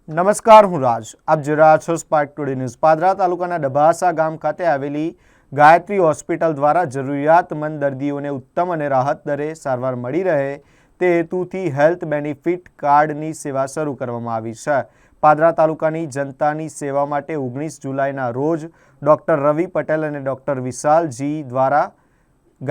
નમસ્કાર, હું રાજ. આપ જોઈ રહ્યા છો સ્પાર્ક ટુડે ન્યૂઝ. પાદરા તાલુકાના ડભાસા ગામ ખાતે આવેલી ગાયત્રી હોસ્પિટલ દ્વારા જરૂરિયાતમંદ દર્દીઓને ઉત્તમ અને રાહત દરે સારવાર મળી રહે તે હેતુથી હેલ્થ બેનિફિટ કાર્ડની સેવા શરૂ કરવામાં આવી છે. પાદરા તાલુકાની જનતાની સેવા માટે 19 જુલાઈના રોજ ડૉક્ટર રવિ પટેલ અને ડૉક્ટર વિશાલજી દ્વારા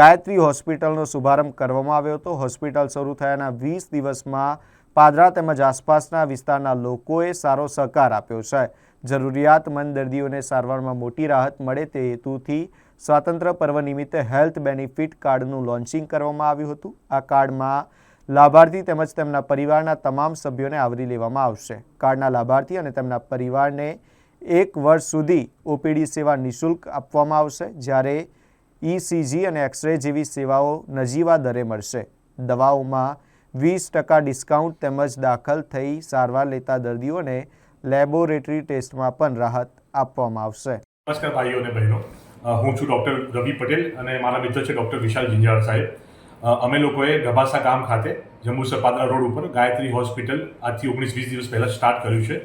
ગાયત્રી હોસ્પિટલનો શુભારંભ કરવામાં આવ્યો હતો. હોસ્પિટલ શરૂ થયાના 20 દિવસમાં પાદરા તેમજ આસપાસના વિસ્તારના લોકોએ સારો સહકાર આપ્યો છે. જરૂરિયાતમંદ દર્દીઓને સારવારમાં મોટી રાહત મળે તે હેતુથી સ્વાતંત્ર્ય પર્વ નિમિત્તે હેલ્થ બેનિફિટ કાર્ડનું લોન્ચિંગ કરવામાં આવ્યું હતું. આ કાર્ડમાં લાભાર્થી તેમજ તેમના પરિવારના તમામ સભ્યોને આવરી લેવામાં આવશે. કાર્ડના લાભાર્થી અને તેમના પરિવારને 1 વર્ષ સુધી ઓપીડી સેવા નિઃશુલ્ક આપવામાં આવશે, જ્યારે ECG અને એક્સરે જેવી સેવાઓ નજીવા દરે મળશે. દવાઓમાં 20% ડિસ્કાઉન્ટ તેમજ દાખલ થઈ સારવાર લેતા દર્દીઓને લેબોરેટરી ટેસ્ટમાં પણ રાહત આપવામાં આવશે. નમસ્કાર ભાઈઓ અને બહેનો, હું છું ડૉક્ટર રવિ પટેલ અને મારા મિત્ર છે ડૉક્ટર વિશાલ જિંજાળ સાહેબ. અમે લોકોએ ડભાસા ગામ ખાતે જંબુસર પાદરા રોડ ઉપર ગાયત્રી હોસ્પિટલ આજથી 19-20 દિવસ પહેલાં સ્ટાર્ટ કર્યું છે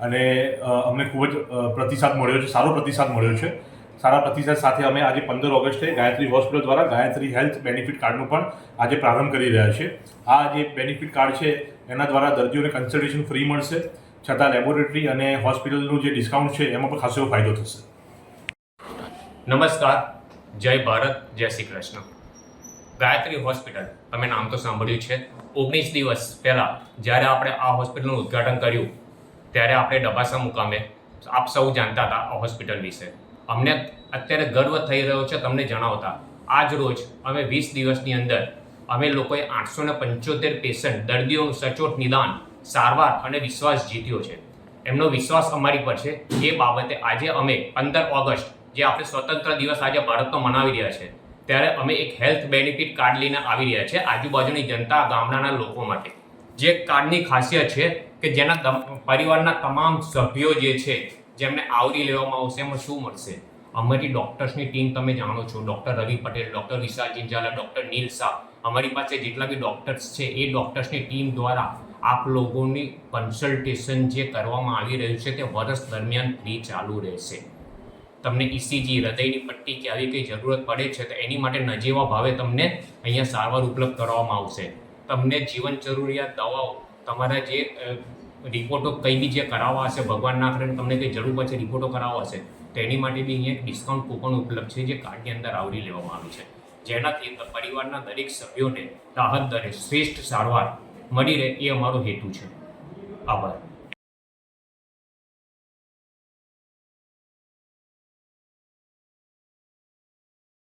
અને અમને ખૂબ જ પ્રતિસાદ મળ્યો છે, સારો પ્રતિસાદ મળ્યો છે. સારા પ્રતિસાદ સાથે અમે આજે 15 ઓગસ્ટે ગાયત્રી હોસ્પિટલ દ્વારા ગાયત્રી હેલ્થ બેનિફિટ કાર્ડનું પણ આજે પ્રારંભ કરી રહ્યા છે. આ જે બેનિફિટ કાર્ડ છે એના દ્વારા દર્દીઓને કન્સલ્ટેશન ફ્રી મળશે, છતાં લેબોરેટરી અને હોસ્પિટલનું જે ડિસ્કાઉન્ટ છે એમાં પણ ખાસો ફાયદો થશે. નમસ્કાર, જય ભારત, જય શ્રી કૃષ્ણ. ગાયત્રી હોસ્પિટલ, તમે નામ તો સાંભળ્યું છે. 19 દિવસ પહેલાં જ્યારે આપણે આ હોસ્પિટલનું ઉદ્ઘાટન કર્યું ત્યારે આપણે ડભાસા મુકામે આપ સૌ જાણતા હતા આ હોસ્પિટલ વિશે. અમને અત્યારે ગર્વ થઈ રહ્યો છે તમને જણાવતા. આજ રોજ અમે 20 દિવસની અંદર અમે લોકોએ 875 પેશન્ટ દર્દીઓનું સચોટ નિદાન, સારવાર અને વિશ્વાસ જીત્યો છે. એમનો વિશ્વાસ અમારી પર છે. એ બાબતે આજે અમે 15 ઓગસ્ટ જે આપણે સ્વતંત્ર દિવસ આજે ભારતનો મનાવી રહ્યા છે ત્યારે અમે એક હેલ્થ બેનિફિટ કાર્ડ લઈને આવી રહ્યા છે આજુબાજુની જનતા, ગામડાના લોકો માટે. જે કાર્ડની ખાસિયત છે કે જેના પરિવારના તમામ સભ્યો જે છે જેમને આવરી લેવામાં આવશે. એમાં શું મળશે? અમારી ડૉક્ટર્સની ટીમ તમે જાણો છો, ડૉક્ટર રવિ પટેલ, ડૉક્ટર વિશાલ જિંજાલા, ડૉક્ટર નીલ શાહ, અમારી પાસે જેટલા બી ડૉક્ટર્સ છે એ ડૉક્ટર્સની ટીમ દ્વારા આપ લોકોની કન્સલ્ટેશન જે કરવામાં આવી રહ્યું છે તે વર્ષ દરમિયાન ફ્રી ચાલુ રહેશે. તમને ECG, હૃદયની પટ્ટી કે આવી કંઈ જરૂરત પડે છે તો એની માટે નજીવા ભાવે તમને અહીંયા સારવાર ઉપલબ્ધ કરવામાં આવશે. તમને જીવન જરૂરિયાત દવાઓ, તમારા જે રિપોર્ટો કંઈ બી જે કરાવવા હશે, ભગવાન ના કરે તમને કંઈ જરૂર પડશે રિપોર્ટો કરાવવા હશે તો એની માટે બી અહીંયા એક ડિસ્કાઉન્ટ કૂપન ઉપલબ્ધ છે જે કાર્ડની અંદર આવરી લેવામાં આવી છે, જેનાથી પરિવારના દરેક સભ્યોને રાહત દરે શ્રેષ્ઠ સારવાર મળી રહે એ અમારો હેતુ છે. આભાર.